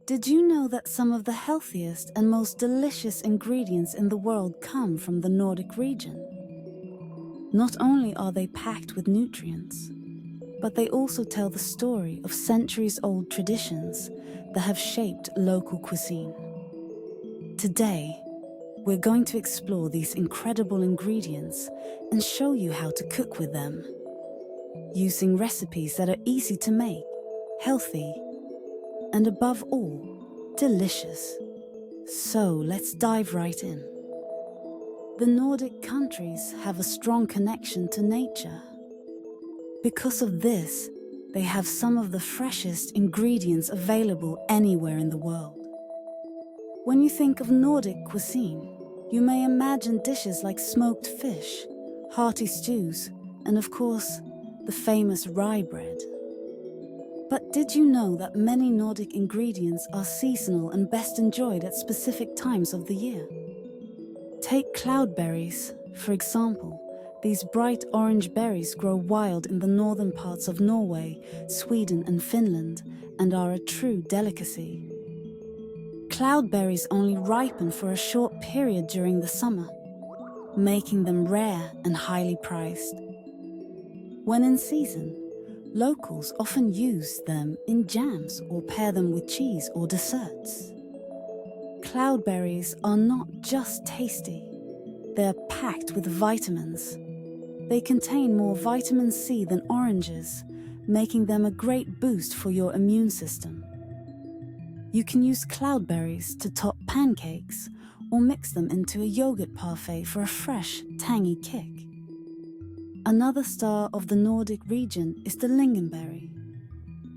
Did you know that some of the healthiest and most delicious ingredients in the world come from the Nordic region? Not only are they packed with nutrients, but they also tell the story of centuries-old traditions that have shaped local cuisine. Today, we're going to explore these incredible ingredients and show you how to cook with them, using recipes that are easy to make, healthy, and above all, delicious. So let's dive right in. The Nordic countries have a strong connection to nature. Because of this, they have some of the freshest ingredients available anywhere in the world. When you think of Nordic cuisine, you may imagine dishes like smoked fish, hearty stews, and of course, the famous rye bread. But did you know that many Nordic ingredients are seasonal and best enjoyed at specific times of the year? Take cloudberries, for example. These bright orange berries grow wild in the northern parts of Norway, Sweden and Finland, and are a true delicacy. Cloudberries only ripen for a short period during the summer, making them rare and highly prized. When in season, locals often use them in jams or pair them with cheese or desserts. Cloudberries are not just tasty, they are packed with vitamins. They contain more vitamin C than oranges, making them a great boost for your immune system. You can use cloudberries to top pancakes or mix them into a yogurt parfait for a fresh, tangy kick. Another star of the Nordic region is the lingonberry.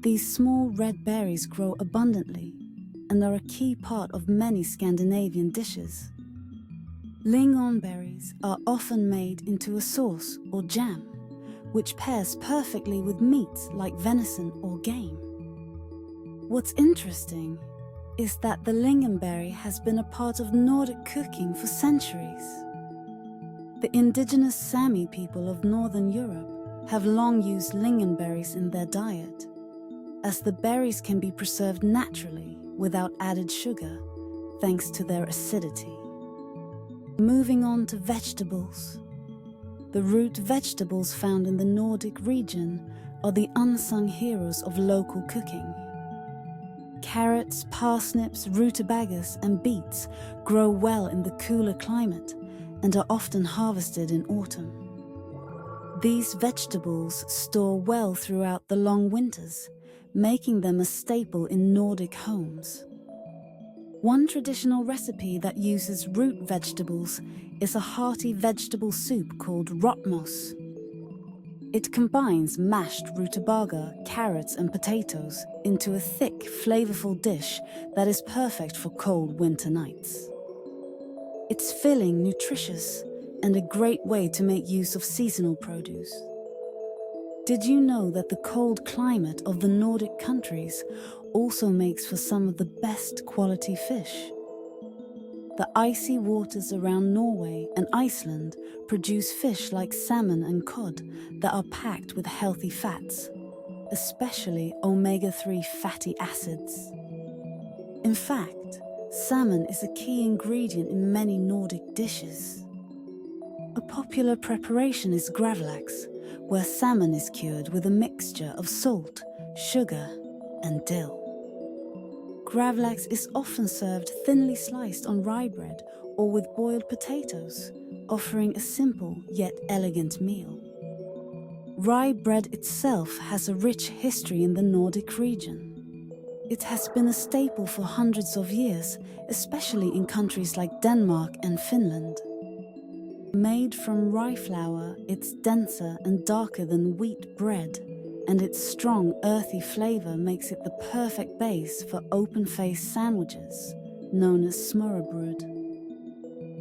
These small red berries grow abundantly and are a key part of many Scandinavian dishes. Lingonberries are often made into a sauce or jam, which pairs perfectly with meats like venison or game. What's interesting is that the lingonberry has been a part of Nordic cooking for centuries. The indigenous Sami people of Northern Europe have long used lingonberries in their diet, as the berries can be preserved naturally without added sugar, thanks to their acidity. Moving on to vegetables. The root vegetables found in the Nordic region are the unsung heroes of local cooking. Carrots, parsnips, rutabagas and beets grow well in the cooler climate and are often harvested in autumn. These vegetables store well throughout the long winters, making them a staple in Nordic homes. One traditional recipe that uses root vegetables is a hearty vegetable soup called rotmos. It combines mashed rutabaga, carrots and potatoes into a thick, flavorful dish that is perfect for cold winter nights. It's filling, nutritious, and a great way to make use of seasonal produce. Did you know that the cold climate of the Nordic countries also makes for some of the best quality fish? The icy waters around Norway and Iceland produce fish like salmon and cod that are packed with healthy fats, especially omega-3 fatty acids. In fact, salmon is a key ingredient in many Nordic dishes. A popular preparation is gravlax, where salmon is cured with a mixture of salt, sugar, and dill. Gravlax is often served thinly sliced on rye bread or with boiled potatoes, offering a simple yet elegant meal. Rye bread itself has a rich history in the Nordic region. It has been a staple for hundreds of years, especially in countries like Denmark and Finland. Made from rye flour, it's denser and darker than wheat bread, and its strong, earthy flavor makes it the perfect base for open-faced sandwiches, known as smørrebrød.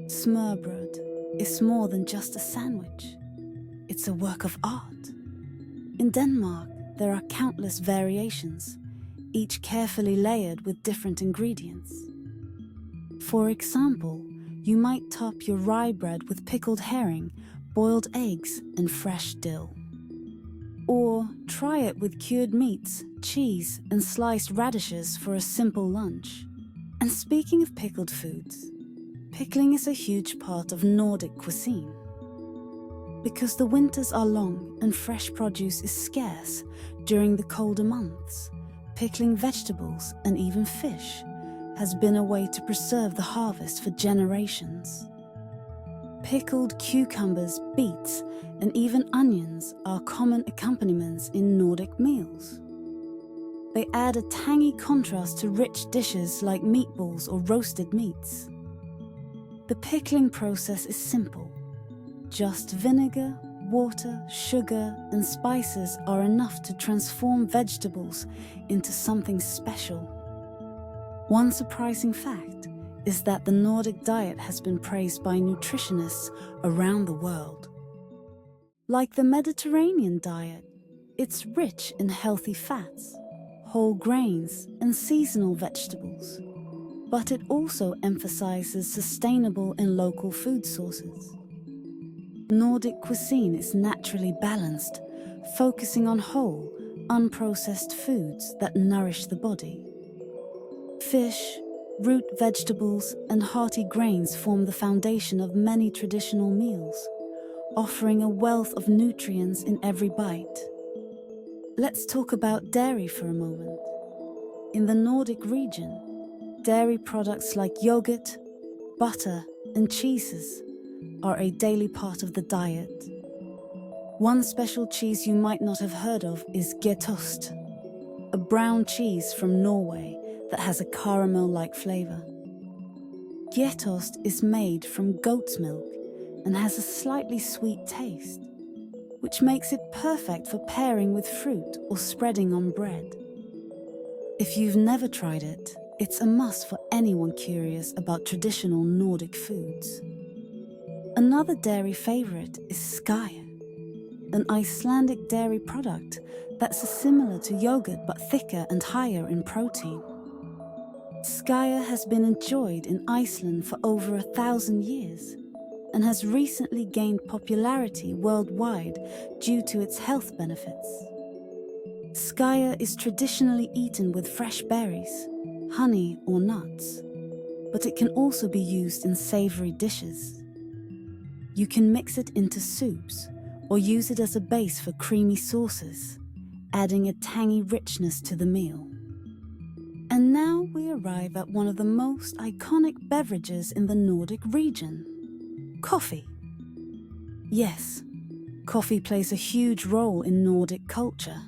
Smørrebrød is more than just a sandwich. It's a work of art. In Denmark, there are countless variations, each carefully layered with different ingredients. For example, you might top your rye bread with pickled herring, boiled eggs, and fresh dill. Or try it with cured meats, cheese and sliced radishes for a simple lunch. And speaking of pickled foods, pickling is a huge part of Nordic cuisine. Because the winters are long and fresh produce is scarce during the colder months, pickling vegetables and even fish has been a way to preserve the harvest for generations. Pickled cucumbers, beets, and even onions are common accompaniments in Nordic meals. They add a tangy contrast to rich dishes like meatballs or roasted meats. The pickling process is simple. Just vinegar, water, sugar, and spices are enough to transform vegetables into something special. One surprising fact is that the Nordic diet has been praised by nutritionists around the world. Like the Mediterranean diet, it's rich in healthy fats, whole grains, and seasonal vegetables. But it also emphasizes sustainable and local food sources. Nordic cuisine is naturally balanced, focusing on whole, unprocessed foods that nourish the body. Fish, root vegetables, and hearty grains form the foundation of many traditional meals, offering a wealth of nutrients in every bite. Let's talk about dairy for a moment. In the Nordic region, dairy products like yogurt, butter, and cheeses are a daily part of the diet. One special cheese you might not have heard of is geitost, a brown cheese from Norway that has a caramel-like flavor. Geitost is made from goat's milk and has a slightly sweet taste, which makes it perfect for pairing with fruit or spreading on bread. If you've never tried it, it's a must for anyone curious about traditional Nordic foods. Another dairy favorite is skyr, an Icelandic dairy product that's similar to yogurt but thicker and higher in protein. Skyr has been enjoyed in Iceland for over 1,000 years and has recently gained popularity worldwide due to its health benefits. Skyr is traditionally eaten with fresh berries, honey or nuts, but it can also be used in savory dishes. You can mix it into soups or use it as a base for creamy sauces, adding a tangy richness to the meal. And now we arrive at one of the most iconic beverages in the Nordic region: coffee. Yes, coffee plays a huge role in Nordic culture.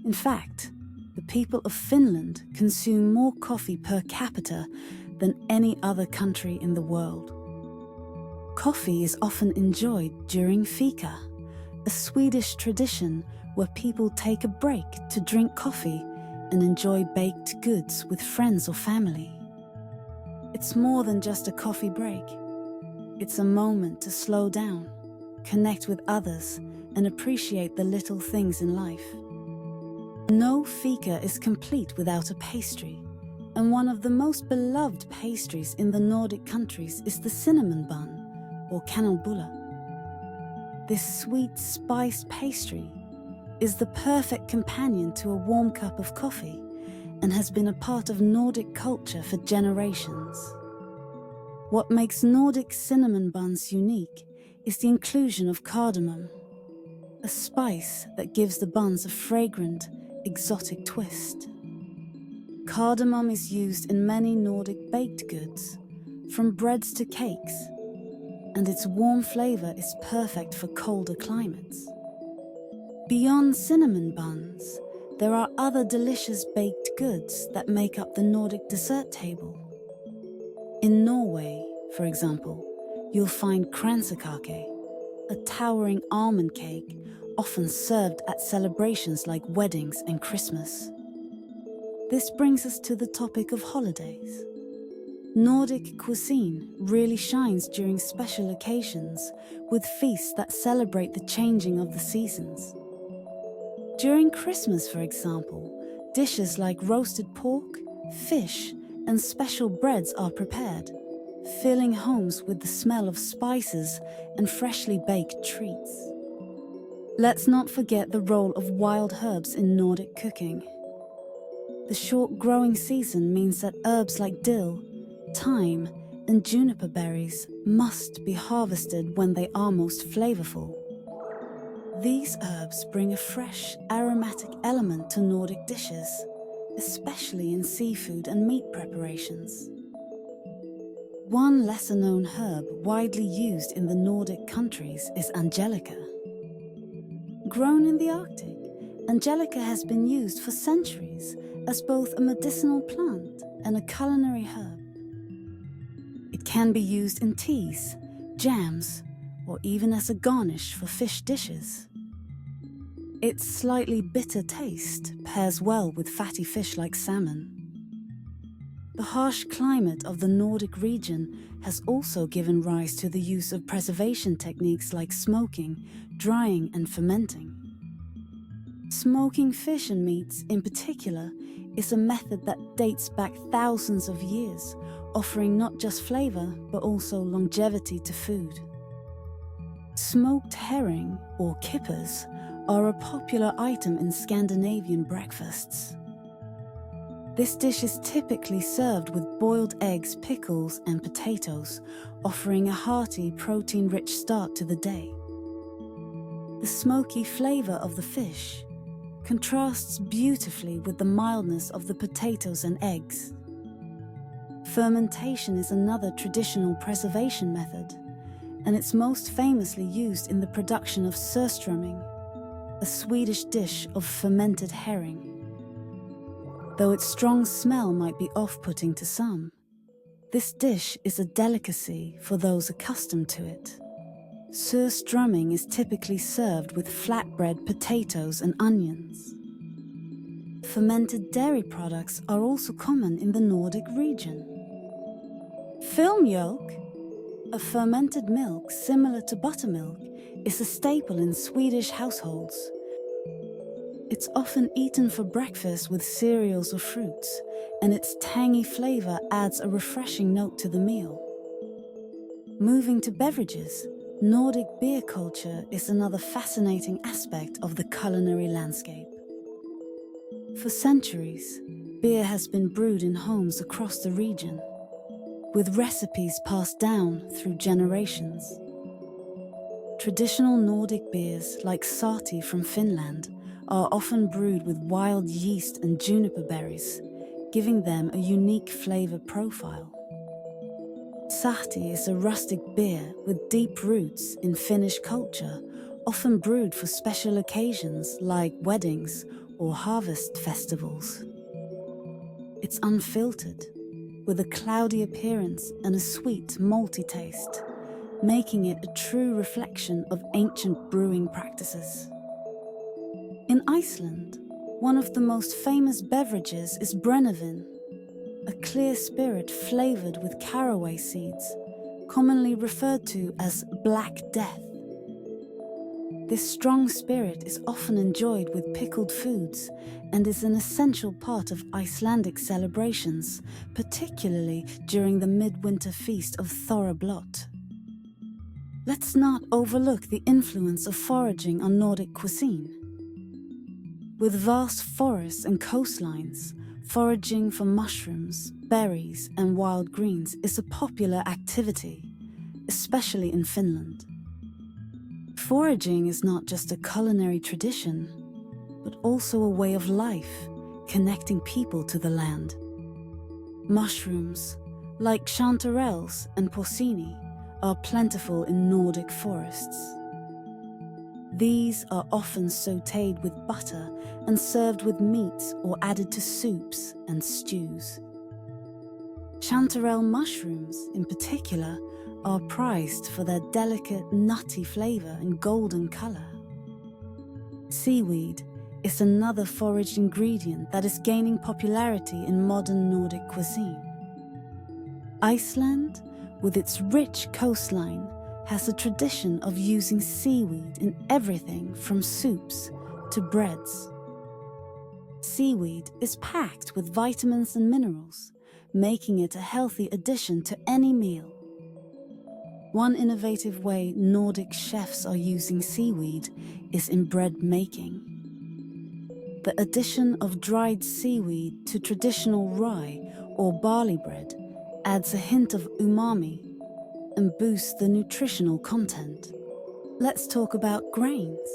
In fact, the people of Finland consume more coffee per capita than any other country in the world. Coffee is often enjoyed during fika, a Swedish tradition where people take a break to drink coffee and enjoy baked goods with friends or family. It's more than just a coffee break. It's a moment to slow down, connect with others, and appreciate the little things in life. No fika is complete without a pastry, and one of the most beloved pastries in the Nordic countries is the cinnamon bun, or kanelbulle. This sweet, spiced pastry is the perfect companion to a warm cup of coffee and has been a part of Nordic culture for generations. What makes Nordic cinnamon buns unique is the inclusion of cardamom, a spice that gives the buns a fragrant, exotic twist. Cardamom is used in many Nordic baked goods, from breads to cakes, and its warm flavor is perfect for colder climates. Beyond cinnamon buns, there are other delicious baked goods that make up the Nordic dessert table. In Norway, for example, you'll find kransekake, a towering almond cake often served at celebrations like weddings and Christmas. This brings us to the topic of holidays. Nordic cuisine really shines during special occasions with feasts that celebrate the changing of the seasons. During Christmas, for example, dishes like roasted pork, fish, and special breads are prepared, filling homes with the smell of spices and freshly baked treats. Let's not forget the role of wild herbs in Nordic cooking. The short growing season means that herbs like dill, thyme, and juniper berries must be harvested when they are most flavorful. These herbs bring a fresh, aromatic element to Nordic dishes, especially in seafood and meat preparations. One lesser-known herb widely used in the Nordic countries is angelica. Grown in the Arctic, angelica has been used for centuries as both a medicinal plant and a culinary herb. It can be used in teas, jams, or even as a garnish for fish dishes. Its slightly bitter taste pairs well with fatty fish like salmon. The harsh climate of the Nordic region has also given rise to the use of preservation techniques like smoking, drying, and fermenting. Smoking fish and meats, in particular, is a method that dates back thousands of years, offering not just flavor but also longevity to food. Smoked herring, or kippers, are a popular item in Scandinavian breakfasts. This dish is typically served with boiled eggs, pickles, and potatoes, offering a hearty, protein-rich start to the day. The smoky flavor of the fish contrasts beautifully with the mildness of the potatoes and eggs. Fermentation is another traditional preservation method, and it's most famously used in the production of surströmming, a Swedish dish of fermented herring. Though its strong smell might be off-putting to some, this dish is a delicacy for those accustomed to it. Surströmming is typically served with flatbread, potatoes, and onions. Fermented dairy products are also common in the Nordic region. Filmjölk, a fermented milk similar to buttermilk, is a staple in Swedish households. It's often eaten for breakfast with cereals or fruits, and its tangy flavor adds a refreshing note to the meal. Moving to beverages, Nordic beer culture is another fascinating aspect of the culinary landscape. For centuries, beer has been brewed in homes across the region, with recipes passed down through generations. Traditional Nordic beers like hearty from Finland are often brewed with wild yeast and juniper berries, giving them a unique flavor profile. Hearty is a rustic beer with deep roots in Finnish culture, often brewed for special occasions like weddings or harvest festivals. It's unfiltered, with a cloudy appearance and a sweet, malty taste, making it a true reflection of ancient brewing practices. In Iceland, one of the most famous beverages is brennivin, a clear spirit flavored with caraway seeds, commonly referred to as Black Death. This strong spirit is often enjoyed with pickled foods and is an essential part of Icelandic celebrations, particularly during the midwinter feast of Þorrablót. Let's not overlook the influence of foraging on Nordic cuisine. With vast forests and coastlines, foraging for mushrooms, berries, and wild greens is a popular activity, especially in Finland. Foraging is not just a culinary tradition, but also a way of life, connecting people to the land. Mushrooms, like chanterelles and porcini, are plentiful in Nordic forests. These are often sautéed with butter and served with meat or added to soups and stews. Chanterelle mushrooms, in particular, are prized for their delicate, nutty flavor and golden color. Seaweed is another foraged ingredient that is gaining popularity in modern Nordic cuisine. Iceland, with its rich coastline, has a tradition of using seaweed in everything from soups to breads. Seaweed is packed with vitamins and minerals, making it a healthy addition to any meal. One innovative way Nordic chefs are using seaweed is in bread making. the addition of dried seaweed to traditional rye or barley bread adds a hint of umami and boosts the nutritional content. Let's talk about grains.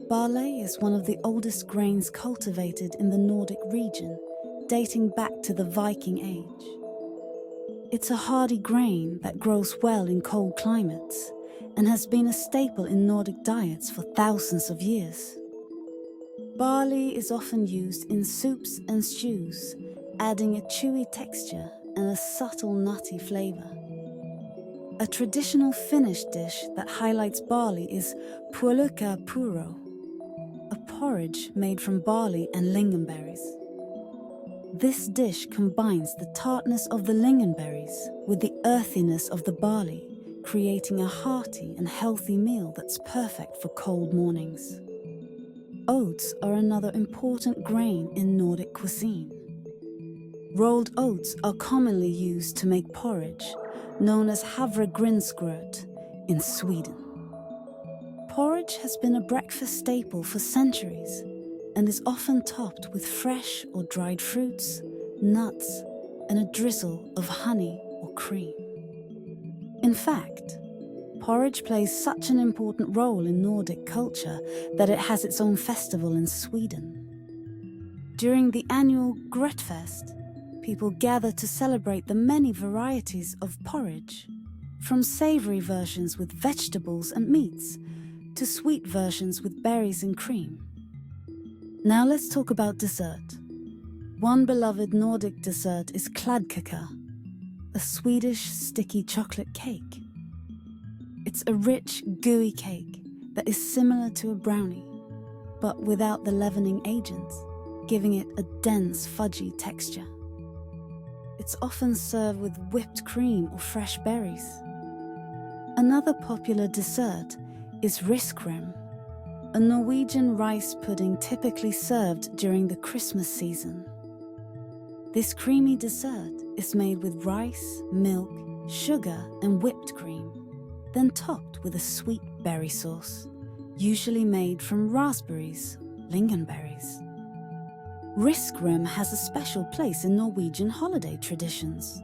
Barley is one of the oldest grains cultivated in the Nordic region, dating back to the Viking Age. It's a hardy grain that grows well in cold climates and has been a staple in Nordic diets for thousands of years. Barley is often used in soups and stews, adding a chewy texture and a subtle nutty flavor. A traditional Finnish dish that highlights barley is puolukka puro, a porridge made from barley and lingonberries. This dish combines the tartness of the lingonberries with the earthiness of the barley, creating a hearty and healthy meal that's perfect for cold mornings. Oats are another important grain in Nordic cuisine. Rolled oats are commonly used to make porridge, known as havregrynsgröt in Sweden. Porridge has been a breakfast staple for centuries and is often topped with fresh or dried fruits, nuts, and a drizzle of honey or cream. In fact, porridge plays such an important role in Nordic culture that it has its own festival in Sweden. During the annual Grötfest, people gather to celebrate the many varieties of porridge, from savory versions with vegetables and meats to sweet versions with berries and cream. Now let's talk about dessert. One beloved Nordic dessert is kladdkaka, a Swedish sticky chocolate cake. It's a rich, gooey cake that is similar to a brownie, but without the leavening agents, giving it a dense, fudgy texture. It's often served with whipped cream or fresh berries. Another popular dessert is riskrem, a Norwegian rice pudding typically served during the Christmas season. This creamy dessert is made with rice, milk, sugar, and whipped cream, then topped with a sweet berry sauce, usually made from raspberries, lingonberries. Riskrem has a special place in Norwegian holiday traditions.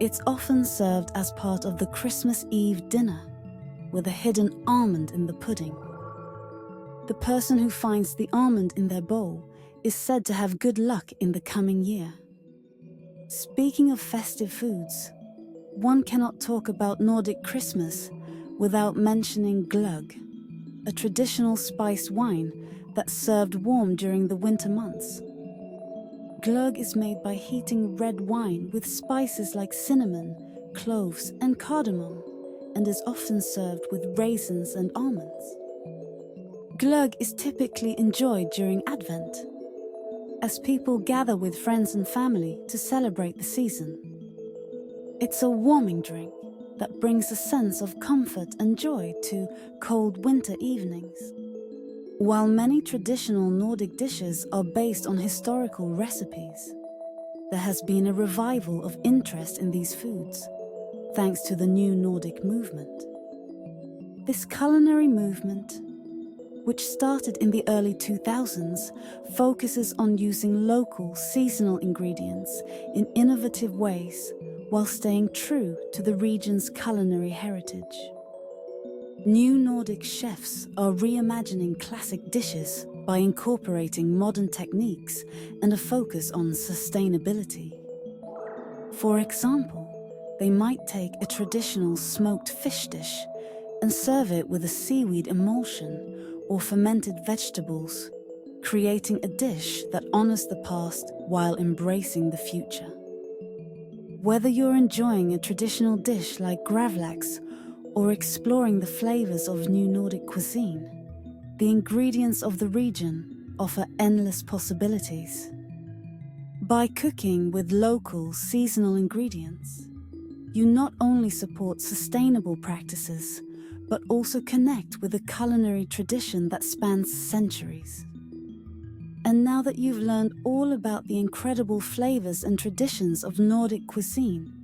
It's often served as part of the Christmas Eve dinner, with a hidden almond in the pudding. The person who finds the almond in their bowl is said to have good luck in the coming year. Speaking of festive foods, one cannot talk about Nordic Christmas without mentioning glögg, a traditional spiced wine that's served warm during the winter months. Glögg is made by heating red wine with spices like cinnamon, cloves, and cardamom, and is often served with raisins and almonds. Glögg is typically enjoyed during Advent, as people gather with friends and family to celebrate the season. It's a warming drink that brings a sense of comfort and joy to cold winter evenings. While many traditional Nordic dishes are based on historical recipes, there has been a revival of interest in these foods, thanks to the New Nordic movement. This culinary movement, which started in the early 2000s, focuses on using local, seasonal ingredients in innovative ways while staying true to the region's culinary heritage. New Nordic chefs are reimagining classic dishes by incorporating modern techniques and a focus on sustainability. For example, they might take a traditional smoked fish dish and serve it with a seaweed emulsion or fermented vegetables, creating a dish that honors the past while embracing the future. Whether you're enjoying a traditional dish like gravlax or exploring the flavors of new Nordic cuisine, the ingredients of the region offer endless possibilities. By cooking with local, seasonal ingredients, you not only support sustainable practices, but also connect with a culinary tradition that spans centuries. And now that you've learned all about the incredible flavors and traditions of Nordic cuisine,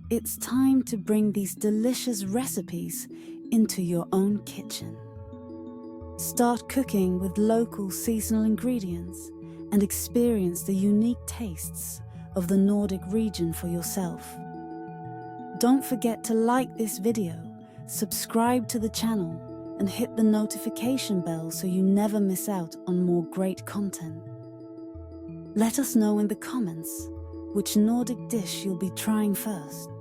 it's time to bring these delicious recipes into your own kitchen. Start cooking with local seasonal ingredients and experience the unique tastes of the Nordic region for yourself. Don't forget to like this video, subscribe to the channel, and hit the notification bell so you never miss out on more great content. Let us know in the comments which Nordic dish you'll be trying first.